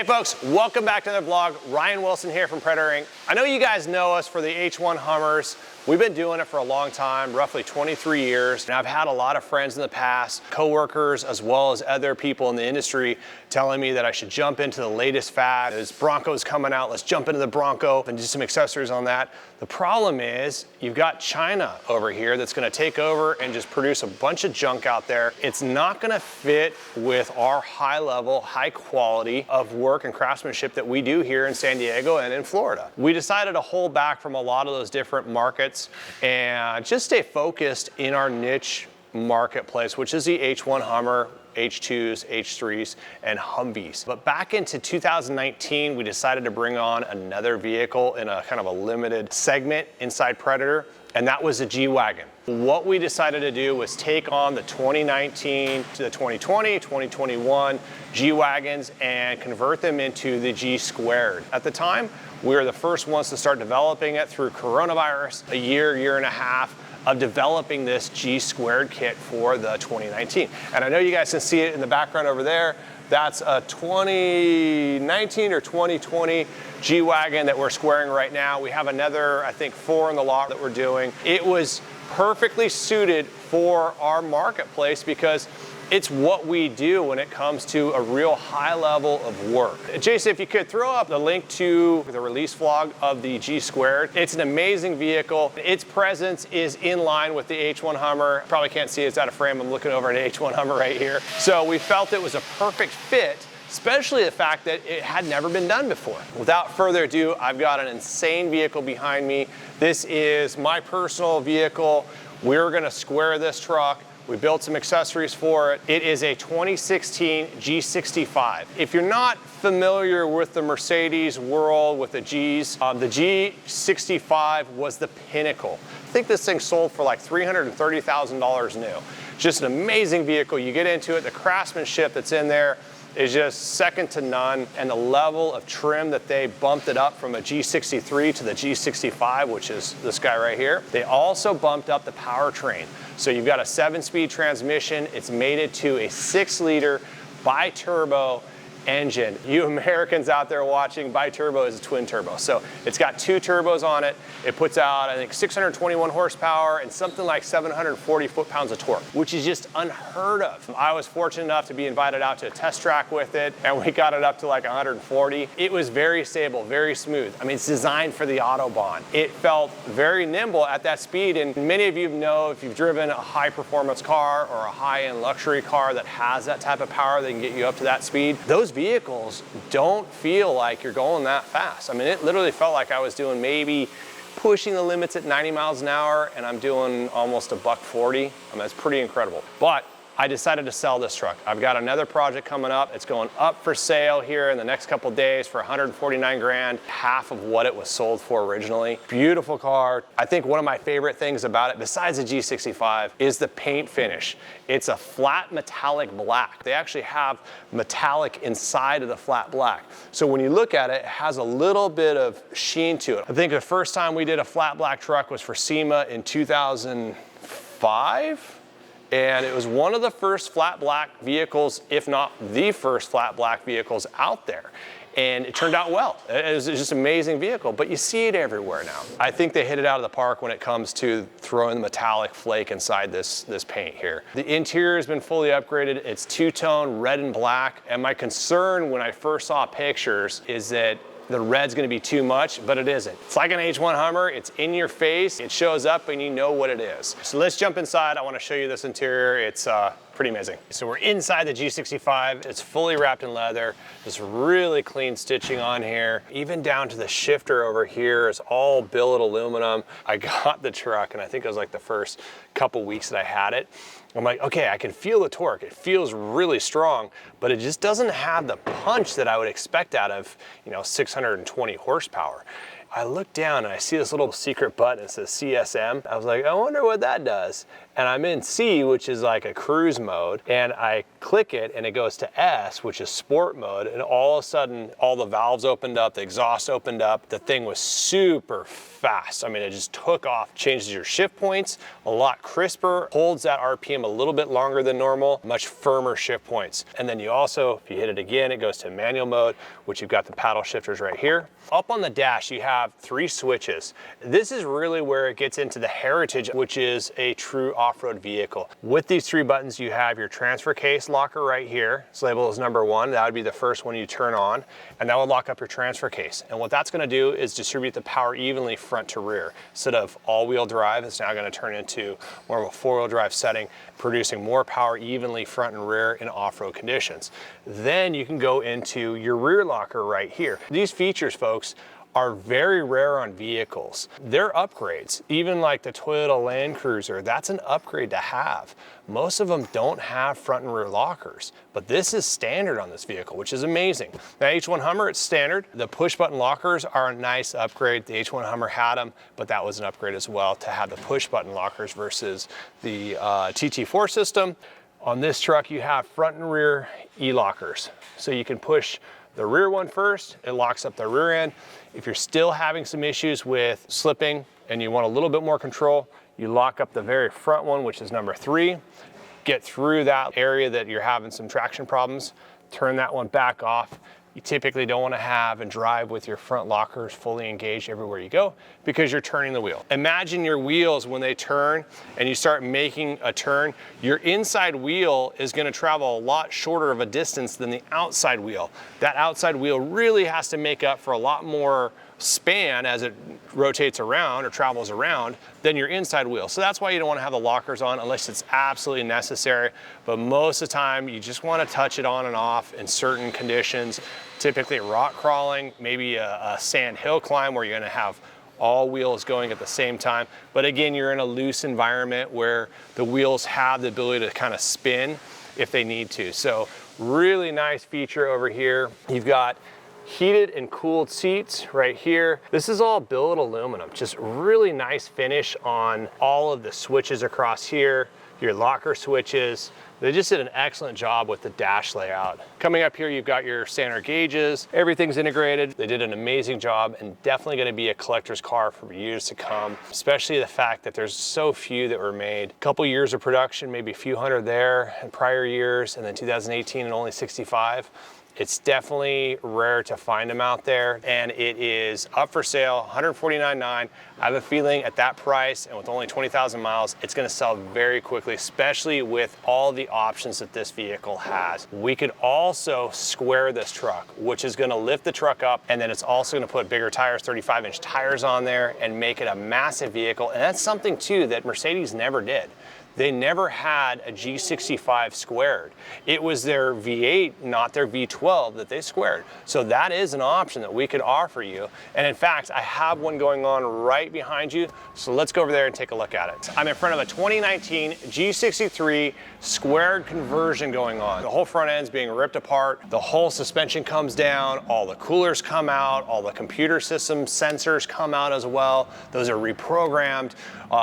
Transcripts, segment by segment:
folks, welcome back to another vlog. Ryan Wilson here from Predator Inc. I know you guys know us for the H1 Hummers. We've been doing it for a long time, roughly 23 years. And I've had a lot of friends in the past, coworkers, as well as other people in the industry telling me that I should jump into the latest fad. There's Broncos coming out, let's jump into the Bronco and do some accessories on that. The problem is you've got China over here that's gonna take over and just produce a bunch of junk out there. It's not gonna fit with our high level, high quality of work and craftsmanship that we do here in San Diego and in Florida. We decided to hold back from a lot of those different markets and just stay focused in our niche marketplace, which is the H1 Hummer, H2s, H3s, and Humvees. But back into 2019, we decided to bring on another vehicle in a kind of a limited segment inside Predator, and that was the G-Wagon. What we decided to do was take on the 2019 to the 2020, 2021 G-Wagons and convert them into the G2. At the time, we were the first ones to start developing it through coronavirus, a year and a half of developing this G2 kit for the 2019. And I know you guys can see it in the background over there. That's a 2019 or 2020 G-Wagon that we're squaring right now. We have another, I think, 4 in the lot that we're doing. It was perfectly suited for our marketplace because it's what we do when it comes to a real high level of work. Jason, if you could throw up the link to the release vlog of the G2. It's an amazing vehicle. Its presence is in line with the H1 Hummer. Probably can't see it's out of frame. I'm looking over at H1 Hummer right here. So we felt it was a perfect fit, especially the fact that it had never been done before. Without further ado, I've got an insane vehicle behind me. This is my personal vehicle. We're gonna square this truck. We built some accessories for it. It is a 2016 G65. If you're not familiar with the Mercedes world with the Gs, the G65 was the pinnacle. I think this thing sold for like $330,000 new. Just an amazing vehicle. You get into it, the craftsmanship that's in there is just second to none, and the level of trim that they bumped it up from a G63 to the G65, which is this guy right here. They also bumped up the powertrain. So you've got a 7-speed transmission. It's mated to a 6-liter bi-turbo engine. You Americans out there watching, bi-turbo is a twin turbo. So it's got 2 turbos on it. It puts out, I think, 621 horsepower and something like 740 foot-pounds of torque, which is just unheard of. I was fortunate enough to be invited out to a test track with it, and we got it up to like 140. It was very stable, very smooth. I mean, it's designed for the Autobahn. It felt very nimble at that speed, and many of you know if you've driven a high-performance car or a high-end luxury car that has that type of power that can get you up to that speed, those vehicles don't feel like you're going that fast. I mean, it literally felt like I was doing maybe pushing the limits at 90 miles an hour, and I'm doing almost $140. I mean, that's pretty incredible. But I decided to sell this truck. I've got another project coming up. It's going up for sale here in the next couple of days for 149 grand, half of what it was sold for originally. Beautiful car. I think one of my favorite things about it, besides the G65, is the paint finish. It's a flat metallic black. They actually have metallic inside of the flat black. So when you look at it, it has a little bit of sheen to it. I think the first time we did a flat black truck was for SEMA in 2005. And it was one of the first flat black vehicles, if not the first flat black vehicles out there. And it turned out well. It was just an amazing vehicle, but you see it everywhere now. I think they hit it out of the park when it comes to throwing the metallic flake inside this paint here. The interior has been fully upgraded. It's 2-tone, red and black. And my concern when I first saw pictures is that the red's gonna be too much, but it isn't. It's like an H1 Hummer, it's in your face, it shows up and you know what it is. So let's jump inside. I wanna show you this interior. It's pretty amazing. So we're inside the G65. It's fully wrapped in leather. There's really clean stitching on here. Even down to the shifter over here is all billet aluminum. I got the truck and I think it was like the first couple weeks that I had it. I'm like, okay, I can feel the torque. It feels really strong, but it just doesn't have the punch that I would expect out of, 620 horsepower. I look down and I see this little secret button that says CSM. I was like, I wonder what that does. And I'm in C, which is like a cruise mode, and I click it and it goes to S, which is sport mode, and all of a sudden, all the valves opened up, the exhaust opened up, the thing was super fast. I mean, it just took off, changes your shift points, a lot crisper, holds that RPM a a little bit longer than normal, much firmer shift points. And then you also, if you hit it again, it goes to manual mode, which you've got the paddle shifters right here. Up on the dash, you have 3 switches. This is really where it gets into the heritage, which is a true off-road vehicle. With these 3 buttons, you have your transfer case locker right here. It's labeled as number 1. That would be the first one you turn on, and that would lock up your transfer case. And what that's gonna do is distribute the power evenly front to rear. Instead of all-wheel drive, it's now gonna turn into more of a 4-wheel drive setting, producing more power evenly front and rear in off-road conditions. Then you can go into your rear locker right here. These features, folks, are very rare on vehicles. They're upgrades. Even like the Toyota Land Cruiser, that's an upgrade to have. Most of them don't have front and rear lockers, but this is standard on this vehicle, which is amazing. Now, H1 Hummer, it's standard. The push button lockers are a nice upgrade. The H1 Hummer had them, but that was an upgrade as well to have the push button lockers versus the TT4 system. On this truck, you have front and rear e-lockers. So you can push the rear one first, it locks up the rear end. If you're still having some issues with slipping and you want a little bit more control, you lock up the very front one, which is number 3. Get through that area that you're having some traction problems, turn that one back off. You typically don't want to have and drive with your front lockers fully engaged everywhere you go because you're turning the wheel. Imagine your wheels when they turn and you start making a turn, your inside wheel is going to travel a lot shorter of a distance than the outside wheel. That outside wheel really has to make up for a lot more span as it rotates around or travels around than your inside wheel. So that's why you don't want to have the lockers on unless it's absolutely necessary. But most of the time you just want to touch it on and off in certain conditions, typically rock crawling, maybe a sand hill climb where you're going to have all wheels going at the same time. But again, you're in a loose environment where the wheels have the ability to kind of spin if they need to. So really nice feature over here. You've got heated and cooled seats right here. This is all billet aluminum, just really nice finish on all of the switches across here, your locker switches. They just did an excellent job with the dash layout. Coming up here, you've got your standard gauges. Everything's integrated. They did an amazing job and definitely gonna be a collector's car for years to come, especially the fact that there's so few that were made. A couple years of production, maybe a few hundred there in prior years, and then 2018 and only 65. It's definitely rare to find them out there, and it is up for sale, $149,900. I have a feeling at that price and with only 20,000 miles, it's gonna sell very quickly, especially with all the options that this vehicle has. We could also square this truck, which is gonna lift the truck up, and then it's also gonna put bigger tires, 35-inch tires on there, and make it a massive vehicle. And that's something too that Mercedes never did. They never had a G65 squared. It was their V8, not their V12 that they squared. So that is an option that we could offer you. And in fact, I have one going on right behind you. So let's go over there and take a look at it. I'm in front of a 2019 G63 squared conversion going on. The whole front end's being ripped apart. The whole suspension comes down. All the coolers come out. All the computer system sensors come out as well. Those are reprogrammed.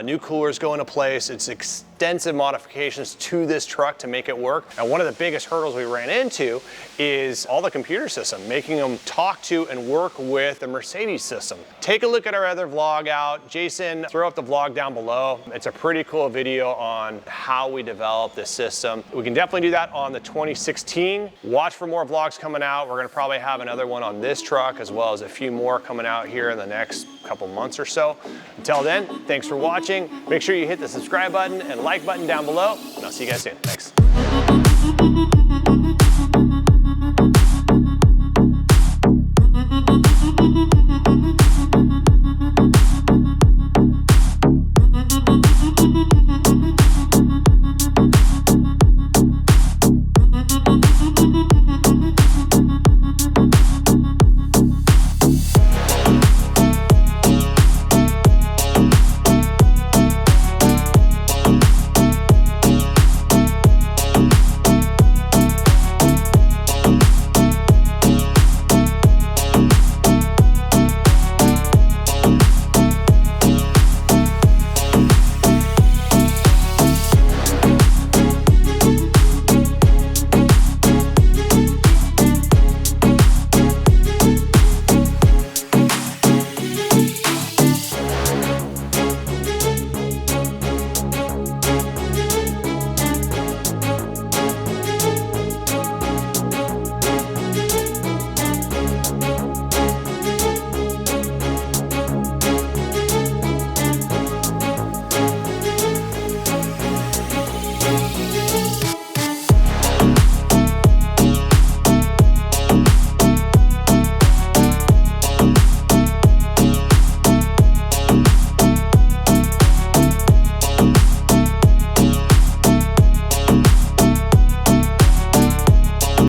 New coolers go into place. It's extensive modifications to this truck to make it work. And one of the biggest hurdles we ran into is all the computer system, making them talk to and work with the Mercedes system. Take a look at our other vlog out. Jason, throw up the vlog down below. It's a pretty cool video on how we developed this system. We can definitely do that on the 2016. Watch for more vlogs coming out. We're gonna probably have another one on this truck as well as a few more coming out here in the next couple months or so. Until then, thanks for watching. Make sure you hit the subscribe button and like button down below, and I'll see you guys soon. Thanks.